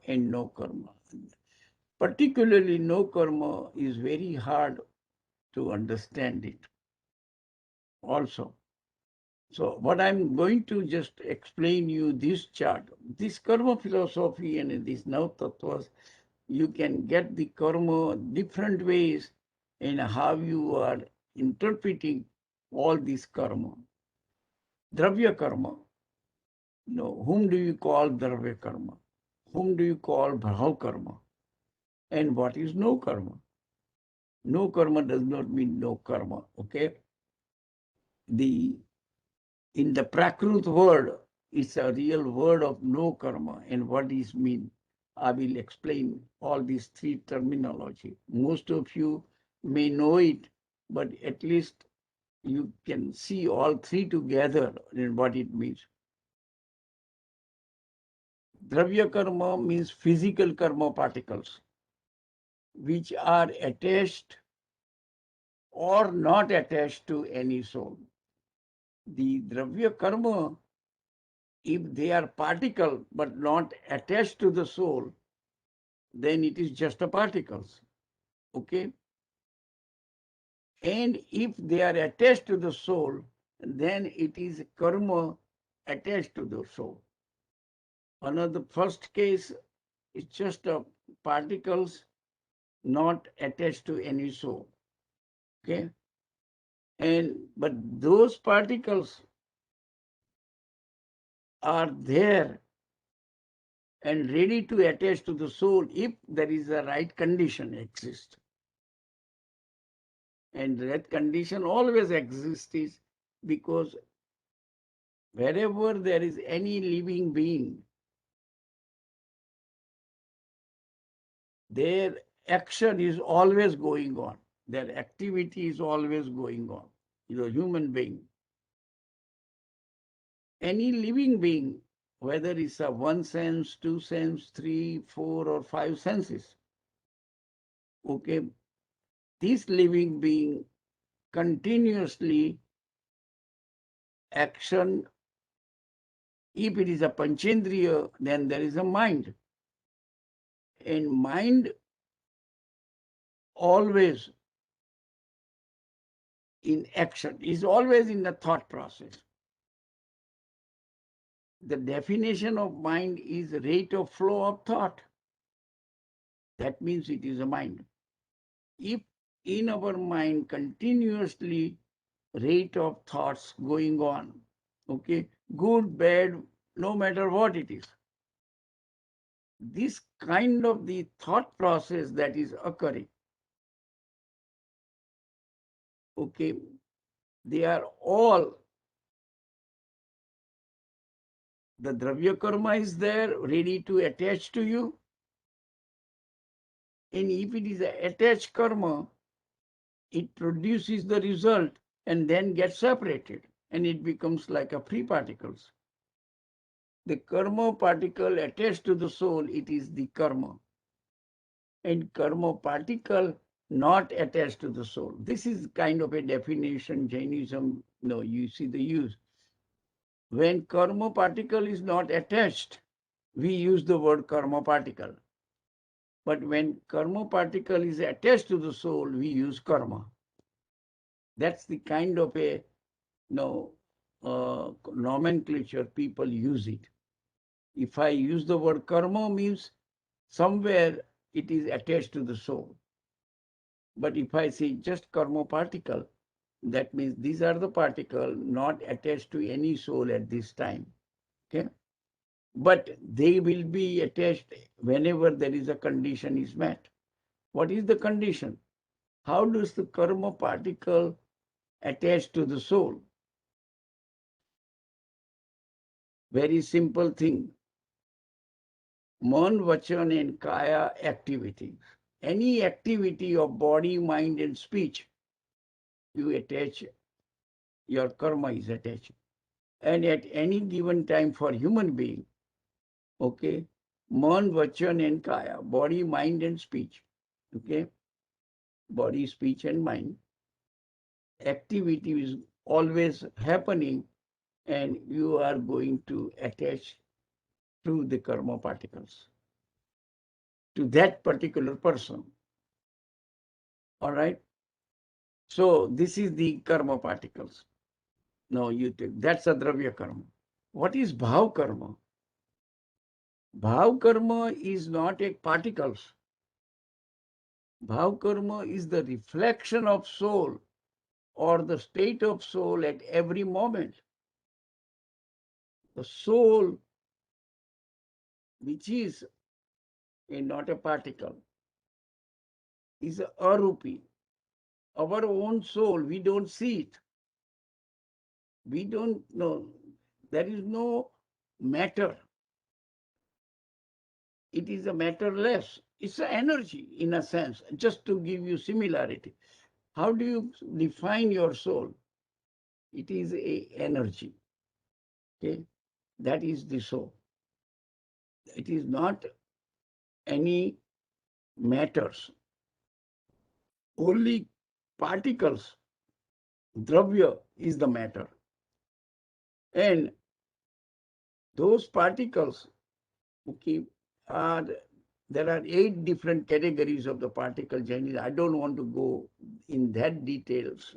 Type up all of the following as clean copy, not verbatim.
and no karma. Particularly no karma is very hard to understand it also. So what I'm going to just explain you this chart, this karma philosophy and these now tattvas, you can get the karma different ways and how you are interpreting all this karma. Dravya karma. No, whom do you call Dravya karma? Whom do you call Bhaav karma? And what is no karma? No karma does not mean no karma. Okay. The in the Prakrut word, it's a real word of no karma. And what is mean? I will explain all these three terminology. Most of you may know it, but at least you can see all three together and what it means. Dravya karma means physical karma particles, which are attached or not attached to any soul. The Dravya karma, if they are particle but not attached to the soul, then it is just a particles. Okay? And if they are attached to the soul, then it is karma attached to the soul. Another first case is just a particles not attached to any soul. Okay? And but those particles are there and ready to attach to the soul if there is a right condition exists. And that condition always exists is because wherever there is any living being, their action is always going on. Their activity is always going on. Human being. Any living being, whether it's a one sense, two sense, three, four, or five senses, okay, this living being continuously action. If it is a panchendriya, then there is a mind. And mind always in action, is always in the thought process. The definition of mind is rate of flow of thought. That means it is a mind. If in our mind continuously rate of thoughts going on, okay, good, bad, no matter what it is, this kind of the thought process that is occurring, okay, they are all, the Dravya karma is there, ready to attach to you. And if it is an attached karma, it produces the result and then gets separated and it becomes like a free particles. The karma particle attached to the soul, it is the karma. And karma particle not attached to the soul. This is kind of a definition Jainism, you see the use. When karma particle is not attached, we use the word karma particle. But when karma particle is attached to the soul, we use karma. That's the kind of a nomenclature people use it. If I use the word karma, means somewhere it is attached to the soul. But if I say just karma particle, that means these are the particles not attached to any soul at this time. Okay? But they will be attached whenever there is a condition is met. What is the condition? How does the karma particle attach to the soul? Very simple thing. Man, vachan, and kaya activities. Any activity of body, mind, and speech, you attach, your karma is attached. And at any given time for human being, okay, man, vachan, and kaya, body, mind, and speech, okay, body, speech, and mind, activity is always happening, and you are going to attach to the karma particles. to that particular person. All right. So this is the karma particles. Now you take, that's a Dravya karma. What is Bhaav karma? Bhaav karma is not a particles. Bhaav karma is the reflection of soul or the state of soul at every moment. The soul, which is not a particle, is a arupi. Our own soul, we don't see it. We don't know. There is no matter. It is a matterless. It's an energy in a sense, just to give you similarity. How do you define your soul? It is a energy. Okay, that is the soul. It is not any matters. Only particles. Dravya is the matter. And those particles, okay, there are 8 different categories of the particle Jainism. I don't want to go in that details,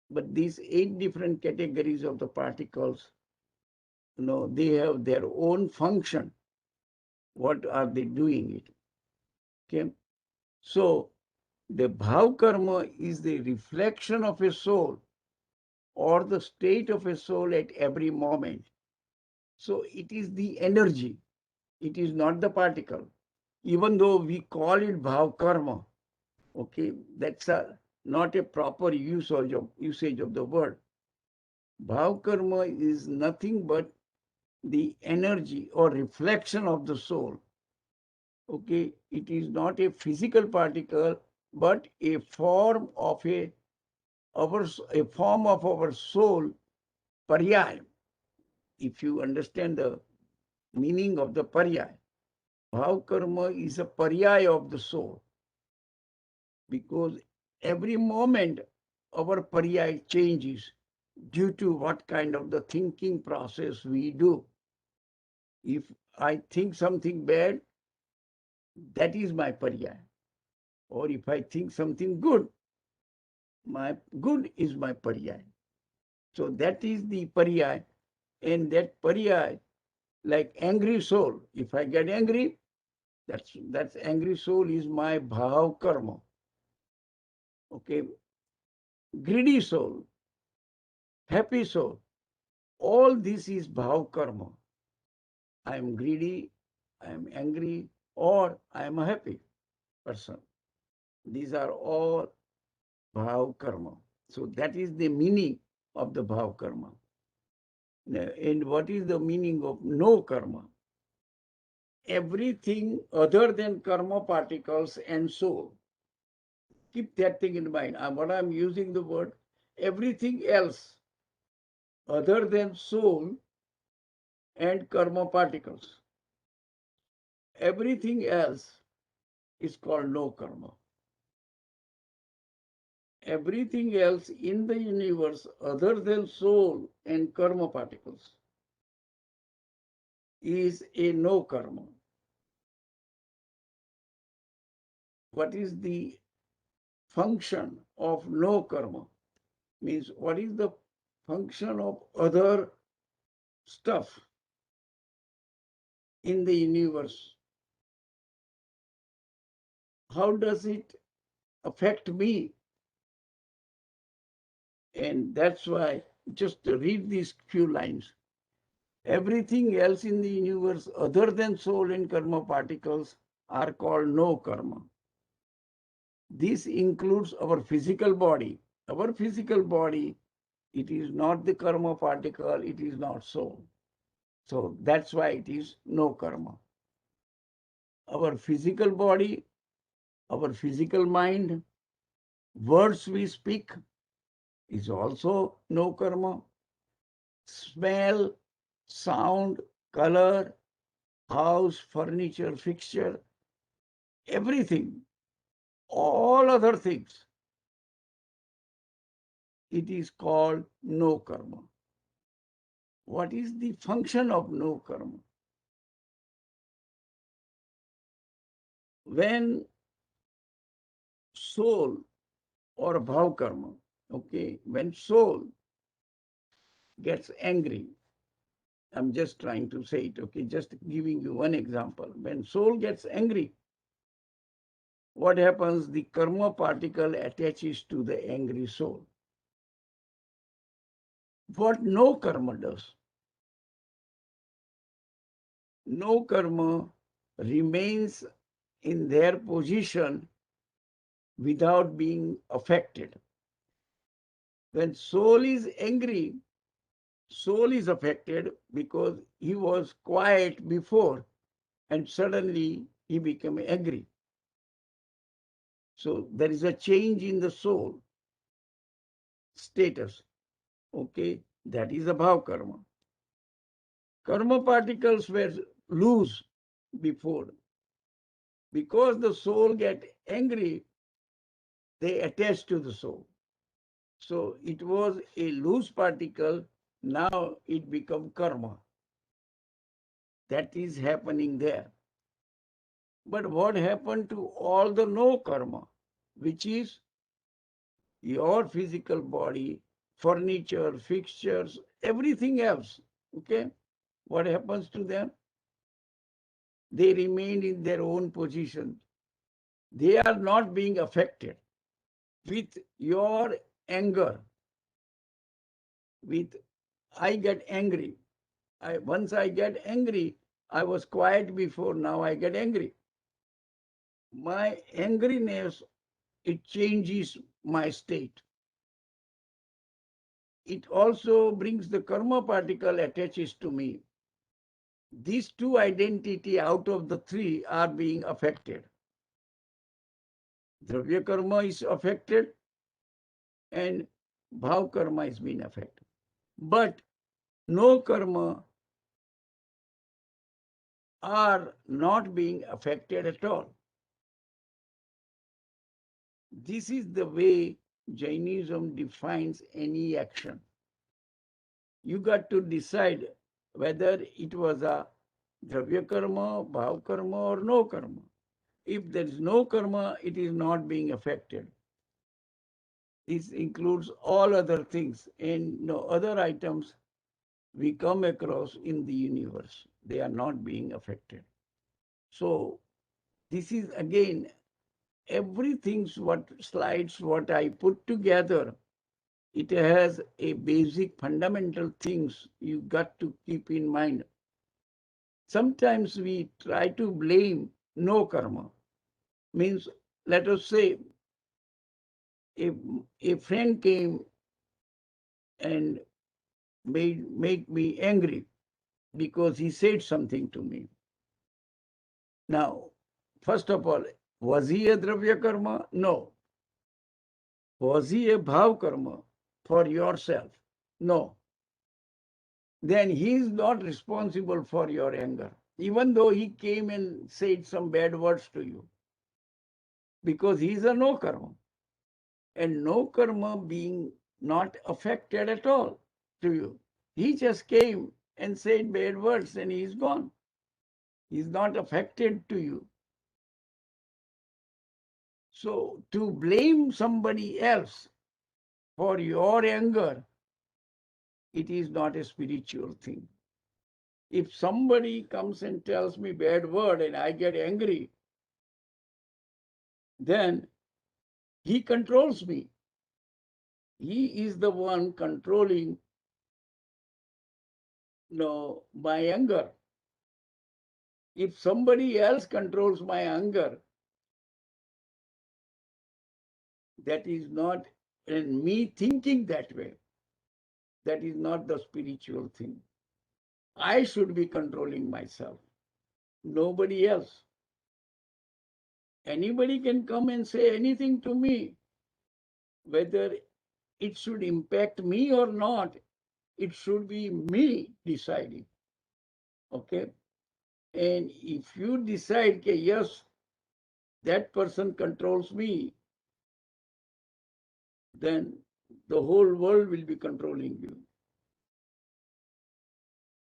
but these 8 different categories of the particles, they have their own function. What are they doing it? Okay, so the Bhaav karma is the reflection of a soul or the state of a soul at every moment. So it is the energy. It is not the particle. Even though we call it Bhaav karma, okay, that's not a proper usage of the word. Bhaav karma is nothing but the energy or reflection of the soul. Okay, it is not a physical particle, but a form of our soul, paryay. If you understand the meaning of the paryay, Bhaav karma is a paryay of the soul, because every moment our paryay changes due to what kind of the thinking process we do. If I think something bad, that is my paryay. Or if I think something good, my good is my paryay. So that is the paryay. And that paryay, like angry soul, if I get angry, that's angry soul is my bhav karma. Okay, greedy soul, happy soul, all this is bhav karma. I am greedy, I am angry, or I am a happy person. These are all bhav karma. So that is the meaning of the bhav karma. And what is the meaning of no karma? Everything other than karma particles and soul. Keep that thing in mind. What I'm using the word, everything else other than soul and karma particles. Everything else is called no karma. Everything else in the universe other than soul and karma particles is a no karma. What is the function of no karma? Means what is the function of other stuff in the universe? How does it affect me? And that's why, just to read these few lines. Everything else in the universe other than soul and karma particles are called no karma. This includes our physical body. Our physical body, it is not the karma particle, it is not soul. So that's why it is no karma. Our physical body, our physical mind, words we speak is also no karma. Smell, sound, color, house, furniture, fixture, everything, all other things, it is called no karma. What is the function of no karma? when soul or bhav karma, okay, when soul gets angry, I'm just trying to say it, okay, just giving you one example. When soul gets angry, what happens? The karma particle attaches to the angry soul. What no karma does, no karma remains in their position without being affected. When soul is angry, soul is affected because he was quiet before and suddenly he became angry. So there is a change in the soul status. Okay, that is a bhav karma. Karma particles were loose before. Because the soul get angry, they attach to the soul. So it was a loose particle, now it become karma. That is happening there. But what happened to all the no karma, which is your physical body, furniture, fixtures, everything else, okay? What happens to them? They remain in their own position. They are not being affected with your anger. With I get angry. Once I get angry, I was quiet before, now I get angry. My angriness, it changes my state. It also brings the karma particle attaches to me. These two identity out of the three are being affected. Dravya karma is affected and bhav karma is being affected. But no karma are not being affected at all. This is the way Jainism defines any action. You got to decide whether it was a dravya karma, bhav karma, or no karma. If there is no karma, it is not being affected. This includes all other things and no other items we come across in the universe. They are not being affected. So this is again everything's what slides what I put together. It has a basic fundamental things you got to keep in mind. Sometimes we try to blame no karma. Means, let us say, if a friend came and made me angry because he said something to me. Now, first of all, was he a dravya karma? No. Was he a bhav karma for yourself? No. Then he is not responsible for your anger, even though he came and said some bad words to you, because he is a no karma. And no karma being not affected at all to you. He just came and said bad words and he is gone. He is not affected to you. So to blame somebody else for your anger, it is not a spiritual thing. If somebody comes and tells me bad word and I get angry, then he controls me. He is the one controlling my anger. If somebody else controls my anger, that is not, and me thinking that way, that is not the spiritual thing. I should be controlling myself, nobody else. Anybody can come and say anything to me, whether it should impact me or not, it should be me deciding. Okay? And if you decide, okay, yes, that person controls me, then the whole world will be controlling you.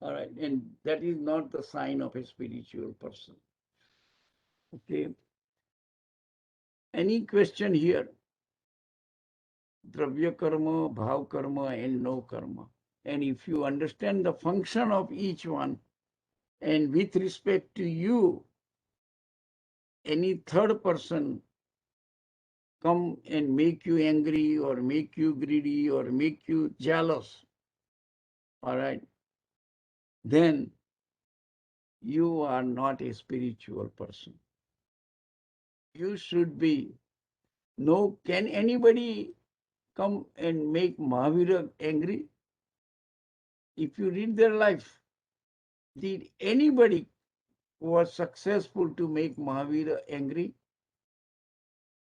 All right. And that is not the sign of a spiritual person. Okay. Any question here? Dravya karma, bhav karma, and no karma. And if you understand the function of each one, and with respect to you, any third person come and make you angry or make you greedy or make you jealous, all right, then you are not a spiritual person. You should be. No, can anybody come and make Mahavira angry? If you read their life, did anybody who was successful to make Mahavira angry?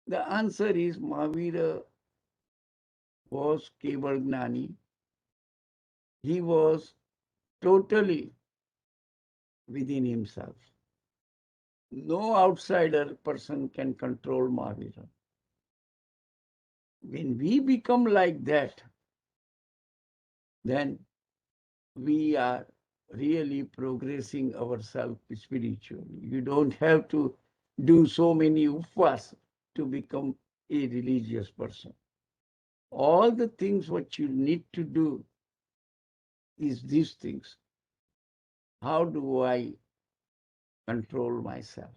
The answer is Mahavira was Keval Gnani. He was totally within himself. No outsider person can control Mahavira. When we become like that, then we are really progressing ourselves spiritually. You don't have to do so many upvas to become a religious person. All the things what you need to do is these things. How do I control myself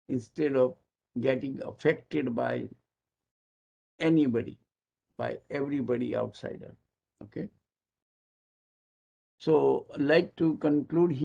instead of getting affected by anybody, by everybody outsider? Okay. So I'd like to conclude here.